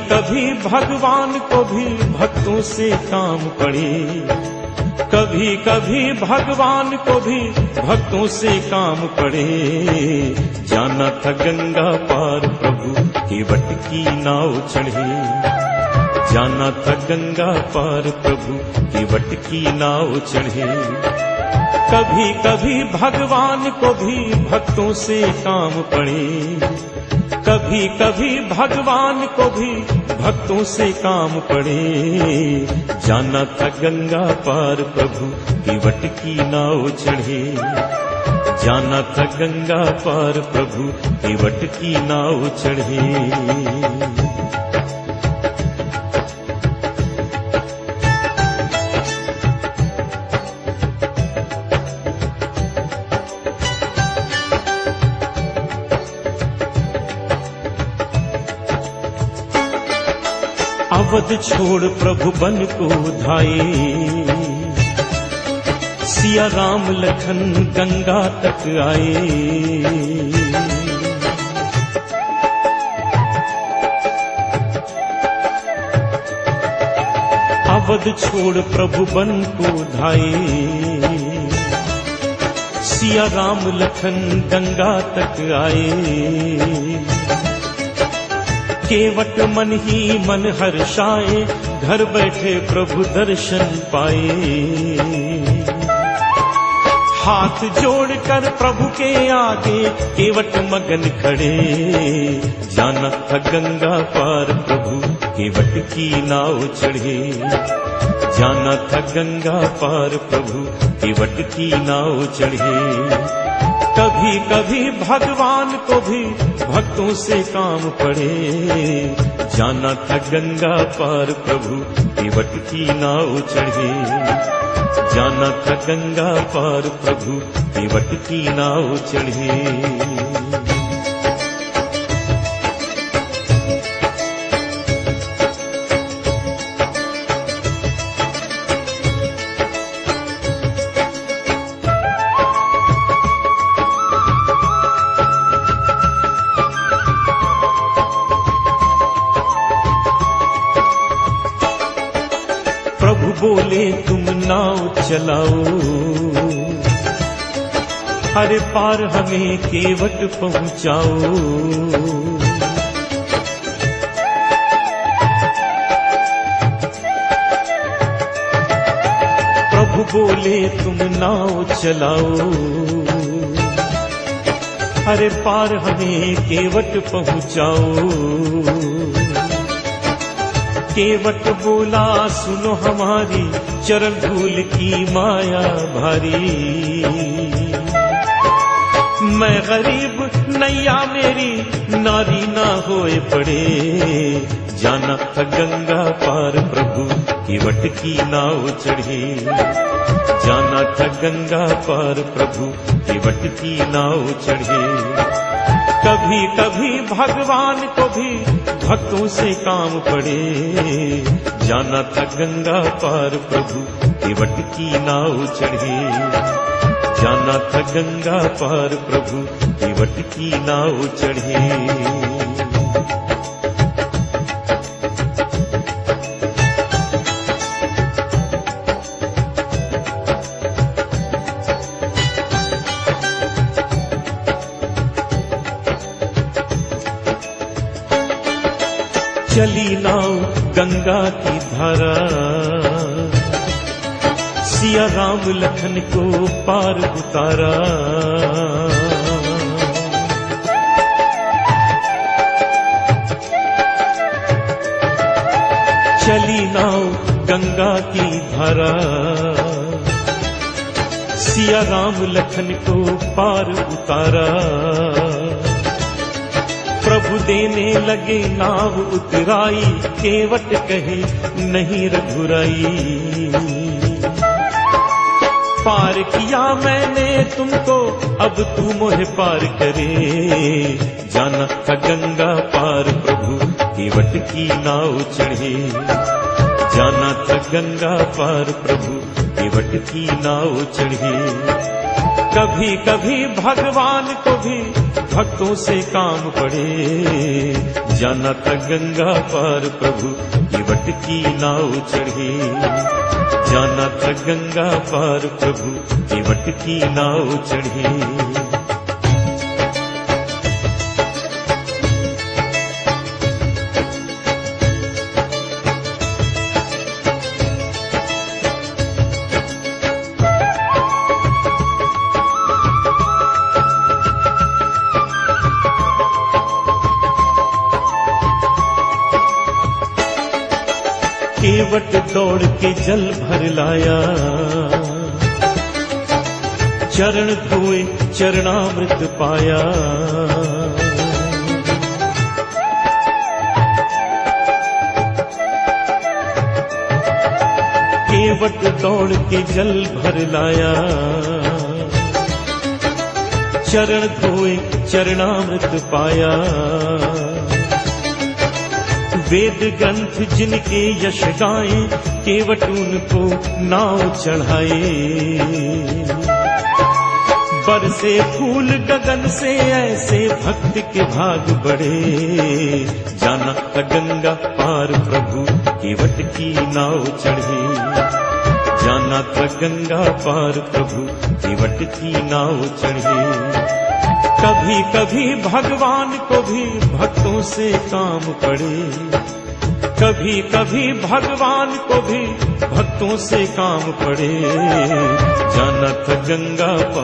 कभी भगवान को भी भक्तों से काम पड़े, कभी कभी भगवान को भी भक्तों से काम पड़े। जाना था गंगा पार प्रभु केवट की नाव चढ़े, जाना था गंगा पार प्रभु केवट की नाव चढ़े। कभी कभी भगवान को भी भक्तों से काम पड़े, कभी कभी भगवान को भी भक्तों से काम पड़े। जाना था गंगा पार प्रभु केवट की नाव चढ़े, जाना था गंगा पार प्रभु केवट की नाव चढ़े। अवध छोड़ प्रभु बन को धाये, सिया राम लखन गंगा तक आए। अवध छोड़ प्रभु बन को धाये, सिया राम लखन गंगा तक आए। केवट मन ही मन हर्षाए, घर बैठे प्रभु दर्शन पाए। हाथ जोड़कर प्रभु के आगे केवट मगन खड़े। जाना था गंगा पार प्रभु केवट की नाव चढ़े, जाना था गंगा पार प्रभु केवट की नाव चढ़े। कभी कभी भगवान को भी भक्तों से काम पड़े। जाना था गंगा पार प्रभु केवट की नाव चढ़े, जाना था गंगा पार प्रभु केवट की नाव चढ़े। प्रभु बोले तुम नाव चलाओ, हर पार हमें केवट पहुंचाओ। प्रभु बोले तुम नाव चलाओ, हर पार हमें केवट पहुंचाओ। केवट बोला सुनो हमारी चरण धूल की माया भारी। मैं गरीब नैया मेरी नारी ना होए पड़े। जाना था गंगा पार प्रभु केवट की नाव चढ़े, जाना था गंगा पार प्रभु केवट की नाव चढ़े। कभी कभी भगवान को भी भक्तों से काम पड़े। जाना था गंगा पार प्रभु केवट की नाव चढ़े, जाना था गंगा पार प्रभु केवट की नाव चढ़े। चली नाव गंगा की धारा, सिया राम लखन को पार उतारा। चली नाव गंगा की धारा, सिया राम लखन को पार उतारा। प्रभु देने लगे नाव उतराई, केवट कहे नहीं रघुराई। पार किया मैंने तुमको अब तू मोहे पार करे। जाना था गंगा पार प्रभु केवट की नाव चढ़े, जाना था गंगा पार प्रभु केवट की नाव चढ़े। कभी कभी भगवान को भी भक्तों से काम पड़े। जाना था गंगा पार प्रभु केवट की नाव चढ़े। जाना था गंगा पार प्रभु केवट की नाव चढ़े। केवट दौड़ के जल भर लाया, चरण धोए चरणामृत पाया। केवट दौड़ के जल भर लाया, चरण धोए चरणामृत पाया। वेद ग्रंथ जिनके यश गाए, केवट उनको नाव चढ़ाए। बरसे फूल गगन से ऐसे भक्त के भाग बढ़े। जाना था गंगा पार प्रभु केवट की नाव चढ़े। जाना था गंगा पार प्रभु केवट की नाव चढ़े। कभी कभी भगवान को भी भक्तों से काम पड़े। कभी कभी भगवान को भी भक्तों से काम पड़े। जाना था गंगा पार